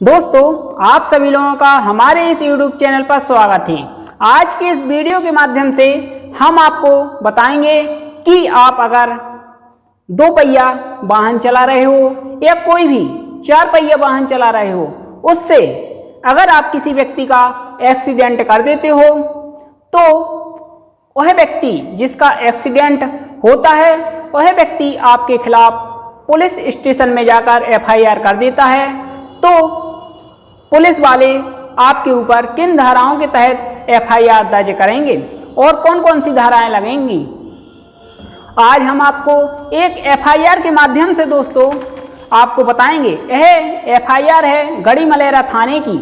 दोस्तों, आप सभी लोगों का हमारे इस YouTube चैनल पर स्वागत है। आज की इस वीडियो के माध्यम से हम आपको बताएंगे कि आप अगर दो पहिया वाहन चला रहे हो या कोई भी चार पहिया वाहन चला रहे हो, उससे अगर आप किसी व्यक्ति का एक्सीडेंट कर देते हो तो वह व्यक्ति जिसका एक्सीडेंट होता है वह व्यक्ति आपके खिलाफ पुलिस स्टेशन में जाकर FIR कर देता है। तो पुलिस वाले आपके ऊपर किन धाराओं के तहत FIR दर्ज करेंगे और कौन कौन सी धाराएं लगेंगी, आज हम आपको एक FIR के माध्यम से दोस्तों आपको बताएंगे। यह FIR है गढ़ी मलेरा थाने की।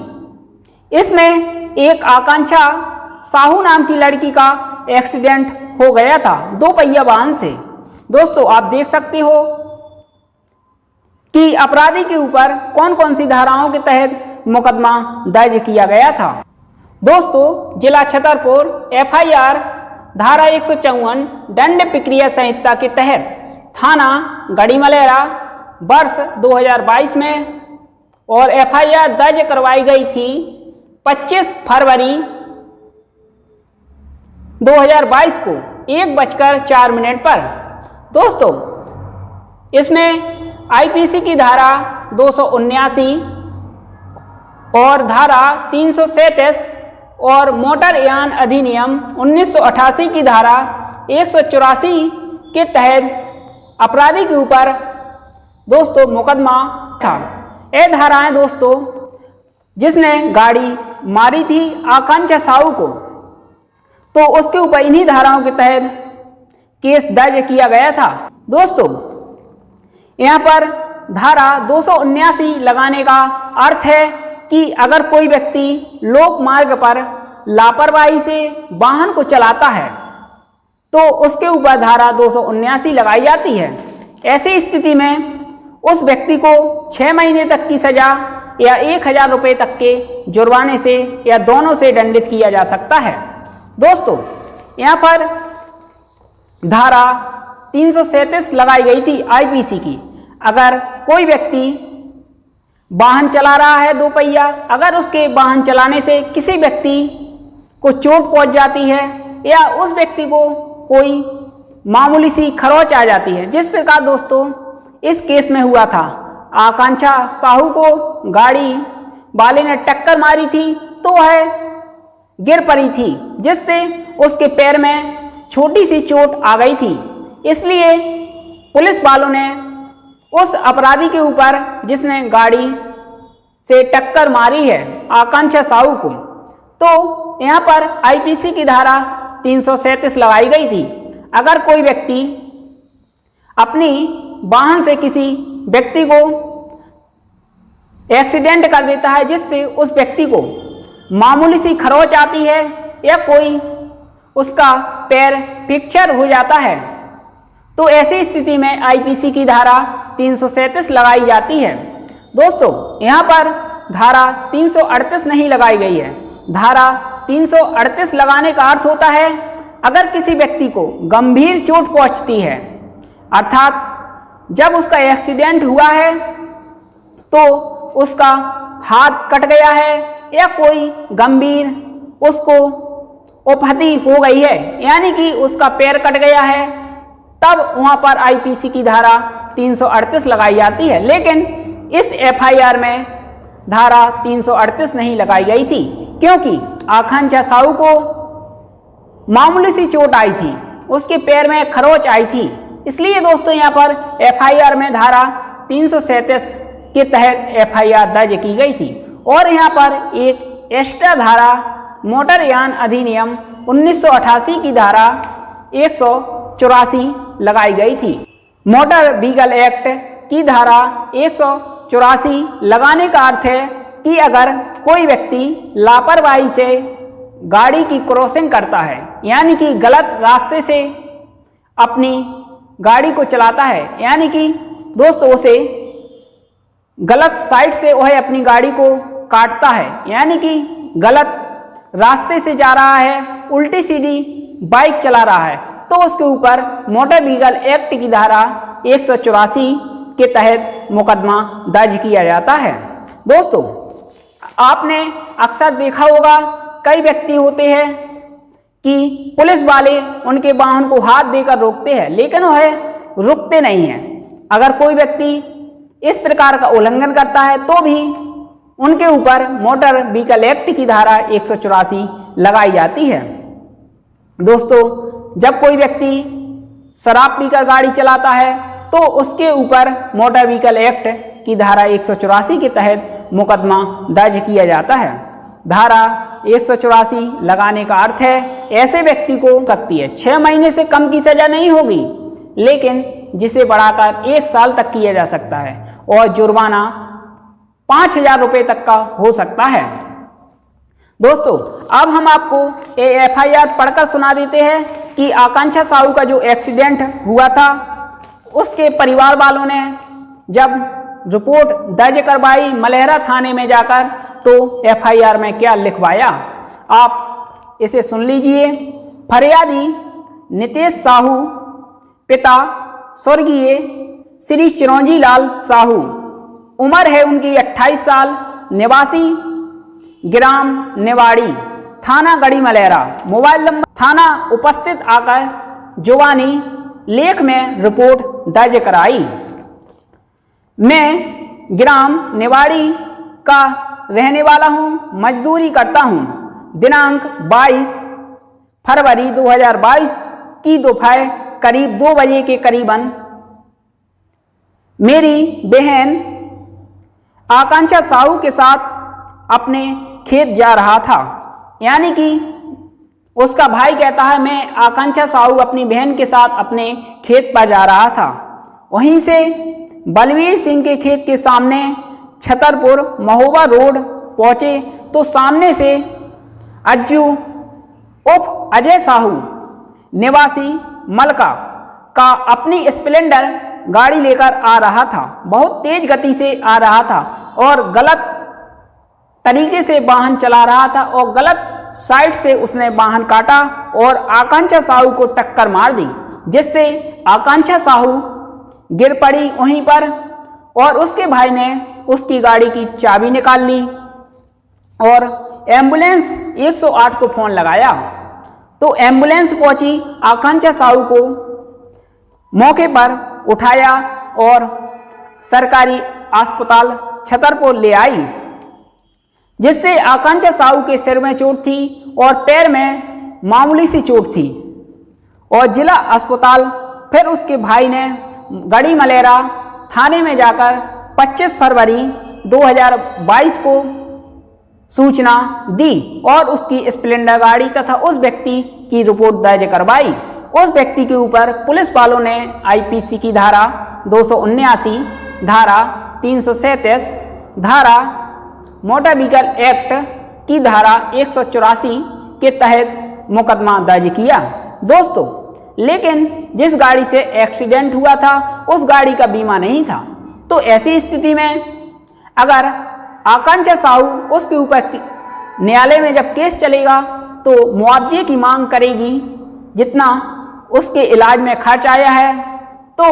इसमें एक आकांक्षा साहू नाम की लड़की का एक्सीडेंट हो गया था दो पहिया वाहन से। दोस्तों, आप देख सकते हो कि अपराधी के ऊपर कौन कौन सी धाराओं के तहत मुकदमा दर्ज किया गया था। दोस्तों, जिला छतरपुर FIR धारा 154 दंड प्रक्रिया संहिता के तहत थाना गढ़ी मलेरा वर्ष 2022 में और FIR दर्ज करवाई गई थी 25 फरवरी 2022 को 1:04 पर। दोस्तों, इसमें IPC की धारा 279 और धारा 337 और मोटर यान अधिनियम 1988 की धारा 184 के तहत अपराधी के ऊपर दोस्तों मुकदमा था। ये धाराएं दोस्तों, जिसने गाड़ी मारी थी आकांक्षा साहू को, तो उसके ऊपर इन्हीं धाराओं के तहत केस दर्ज किया गया था। दोस्तों, यहाँ पर धारा 279 लगाने का अर्थ है कि अगर कोई व्यक्ति लोक मार्ग पर लापरवाही से वाहन को चलाता है तो उसके ऊपर धारा 279 लगाई जाती है। ऐसी स्थिति में उस व्यक्ति को 6 महीने तक की सजा या 1000 रुपये तक के जुर्माने से या दोनों से दंडित किया जा सकता है। दोस्तों, यहाँ पर धारा 337 लगाई गई थी IPC की। अगर कोई व्यक्ति वाहन चला रहा है दो पहिया, अगर उसके वाहन चलाने से किसी व्यक्ति को चोट पहुंच जाती है या उस व्यक्ति को कोई मामूली सी खरोंच आ जाती है, जिस प्रकार दोस्तों इस केस में हुआ था, आकांक्षा साहू को गाड़ी वाले ने टक्कर मारी थी तो वह गिर पड़ी थी, जिससे उसके पैर में छोटी सी चोट आ गई थी। इसलिए पुलिस वालों ने उस अपराधी के ऊपर जिसने गाड़ी से टक्कर मारी है आकांक्षा साहू को, तो यहाँ पर IPC की धारा 337 लगाई गई थी। अगर कोई व्यक्ति अपनी वाहन से किसी व्यक्ति को एक्सीडेंट कर देता है जिससे उस व्यक्ति को मामूली सी खरोंच आती है या कोई उसका पैर फ्रैक्चर हो जाता है, तो ऐसी स्थिति में IPC की धारा 337 लगाई जाती है। दोस्तों, यहाँ पर धारा 338 नहीं लगाई गई है। धारा 338 लगाने का अर्थ होता है अगर किसी व्यक्ति को गंभीर चोट पहुंचती है, अर्थात जब उसका एक्सीडेंट हुआ है तो उसका हाथ कट गया है या कोई गंभीर उसको उपहति हो गई है, यानी कि उसका पैर कट गया है, तब वहां पर IPC की धारा 338 लगाई जाती है। लेकिन इस FIR में धारा 338 नहीं लगाई गई थी क्योंकि आकांक्षा साहू को मामूली सी चोट आई थी, उसके पैर में खरोंच आई थी। इसलिए दोस्तों यहाँ पर FIR में धारा 337 के तहत FIR दर्ज की गई थी। और यहाँ पर एक एक्स्ट्रा धारा मोटर यान अधिनियम 1988 की धारा 184 लगाई गई थी। मोटर व्हीकल एक्ट की धारा 184 लगाने का अर्थ है कि अगर कोई व्यक्ति लापरवाही से गाड़ी की क्रॉसिंग करता है, यानी कि गलत रास्ते से अपनी गाड़ी को चलाता है, यानी कि दोस्तों उसे गलत साइड से वह अपनी गाड़ी को काटता है, यानी कि गलत रास्ते से जा रहा है, उल्टी सीधी बाइक चला रहा है, तो उसके ऊपर मोटर व्हीकल एक्ट की धारा 184 के तहत मुकदमा दर्ज किया जाता है। दोस्तों, आपने अक्सर देखा होगा कई व्यक्ति होते हैं कि पुलिस वाले उनके वाहन को हाथ देकर रोकते हैं, लेकिन वह रुकते नहीं हैं। अगर कोई व्यक्ति इस प्रकार का उल्लंघन करता है तो भी उनके ऊपर मोटर व्हीकल एक्ट की धारा 184 लगाई जाती है। दोस्तों, जब कोई व्यक्ति शराब पीकर गाड़ी चलाता है तो उसके ऊपर मोटर व्हीकल एक्ट की धारा 184 के तहत मुकदमा दर्ज किया जाता है। धारा 184 लगाने का अर्थ है ऐसे व्यक्ति को सकती है 6 महीने से कम की सजा नहीं होगी, लेकिन जिसे बढ़ाकर 1 साल तक किया जा सकता है और जुर्माना 5,000 रुपये तक का हो सकता है। दोस्तों, अब हम आपको FIR पढ़कर सुना देते हैं कि आकांक्षा साहू का जो एक्सीडेंट हुआ था उसके परिवार वालों ने जब रिपोर्ट दर्ज करवाई मलेहरा थाने में जाकर तो FIR में क्या लिखवाया, आप इसे सुन लीजिए। फरियादी नितेश साहू, पिता स्वर्गीय श्री चिरंजी लाल साहू, उम्र है उनकी 28 साल, निवासी ग्राम निवाड़ी, थाना गढ़ी मलेहरा, मोबाइल नंबर थाना उपस्थित आकर जुबानी लेख में रिपोर्ट दर्ज कराई। मैं ग्राम निवाड़ी का रहने वाला हूं, मजदूरी करता हूं। दिनांक 22 फरवरी 2022 की दोपहर करीब 2 बजे के करीबन मेरी बहन आकांक्षा साहू के साथ अपने खेत जा रहा था। यानी कि उसका भाई कहता है मैं आकांक्षा साहू अपनी बहन के साथ अपने खेत पर जा रहा था। वहीं से बलवीर सिंह के खेत के सामने छतरपुर महोबा रोड पहुंचे तो सामने से अज्जू उर्फ अजय साहू निवासी मलका का अपनी स्प्लेंडर गाड़ी लेकर आ रहा था। बहुत तेज गति से आ रहा था और गलत तरीके से वाहन चला रहा था और गलत साइड से उसने वाहन काटा और आकांक्षा साहू को टक्कर मार दी, जिससे आकांक्षा साहू गिर पड़ी वहीं पर और उसके भाई ने उसकी गाड़ी की चाबी निकाल ली और एम्बुलेंस 108 को फोन लगाया तो एम्बुलेंस पहुंची, आकांक्षा साहू को मौके पर उठाया और सरकारी अस्पताल छतरपुर ले आई, जिससे आकांक्षा साहू के सिर में चोट थी और पैर में मामूली सी चोट थी और जिला अस्पताल फिर उसके भाई ने गढ़ी मलेहरा थाने में जाकर 25 फरवरी 2022 को सूचना दी और उसकी स्प्लेंडर गाड़ी तथा उस व्यक्ति की रिपोर्ट दर्ज करवाई। उस व्यक्ति के ऊपर पुलिस वालों ने IPC की धारा 279, धारा 337, धारा मोटर व्हीकल एक्ट की धारा 184 के तहत मुकदमा दर्ज किया। दोस्तों, लेकिन जिस गाड़ी से एक्सीडेंट हुआ था उस गाड़ी का बीमा नहीं था, तो ऐसी स्थिति में अगर आकांक्षा साहू उसके ऊपर न्यायालय में जब केस चलेगा तो मुआवजे की मांग करेगी, जितना उसके इलाज में खर्च आया है, तो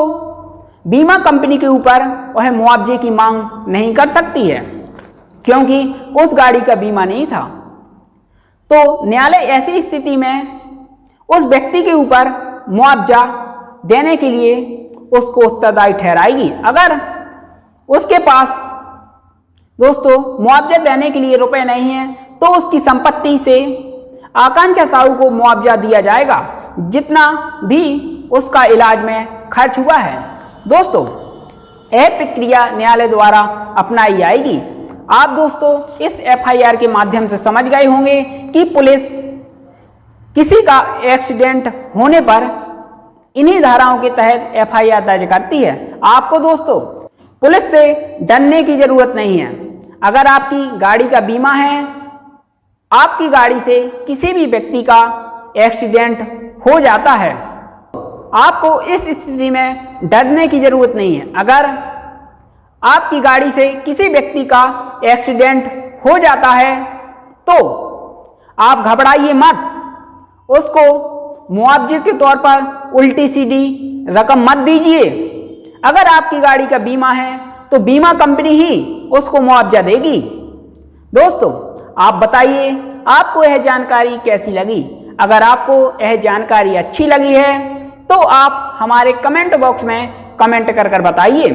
बीमा कंपनी के ऊपर वह मुआवजे की मांग नहीं कर सकती है क्योंकि उस गाड़ी का बीमा नहीं था। तो न्यायालय ऐसी स्थिति में उस व्यक्ति के ऊपर मुआवजा देने के लिए उसको उत्तरदायी ठहराएगी। अगर उसके पास दोस्तों मुआवजा देने के लिए रुपए नहीं है तो उसकी संपत्ति से आकांक्षा साहू को मुआवजा दिया जाएगा, जितना भी उसका इलाज में खर्च हुआ है। दोस्तों, यह प्रक्रिया न्यायालय द्वारा अपनाई जाएगी। आप दोस्तों इस FIR के माध्यम से समझ गए होंगे कि पुलिस किसी का एक्सीडेंट होने पर इन्हीं धाराओं के तहत FIR दर्ज करती है। आपको दोस्तों पुलिस से डरने की जरूरत नहीं है। अगर आपकी गाड़ी का बीमा है, आपकी गाड़ी से किसी भी व्यक्ति का एक्सीडेंट हो जाता है, आपको इस स्थिति में डरने की जरूरत नहीं है। अगर आपकी गाड़ी से किसी व्यक्ति का एक्सीडेंट हो जाता है तो आप घबराइए मत, उसको मुआवजे के तौर पर उल्टी सीधी रकम मत दीजिए। अगर आपकी गाड़ी का बीमा है तो बीमा कंपनी ही उसको मुआवजा देगी। दोस्तों आप बताइए आपको यह जानकारी कैसी लगी। अगर आपको यह जानकारी अच्छी लगी है तो आप हमारे कमेंट बॉक्स में कमेंट कर बताइए।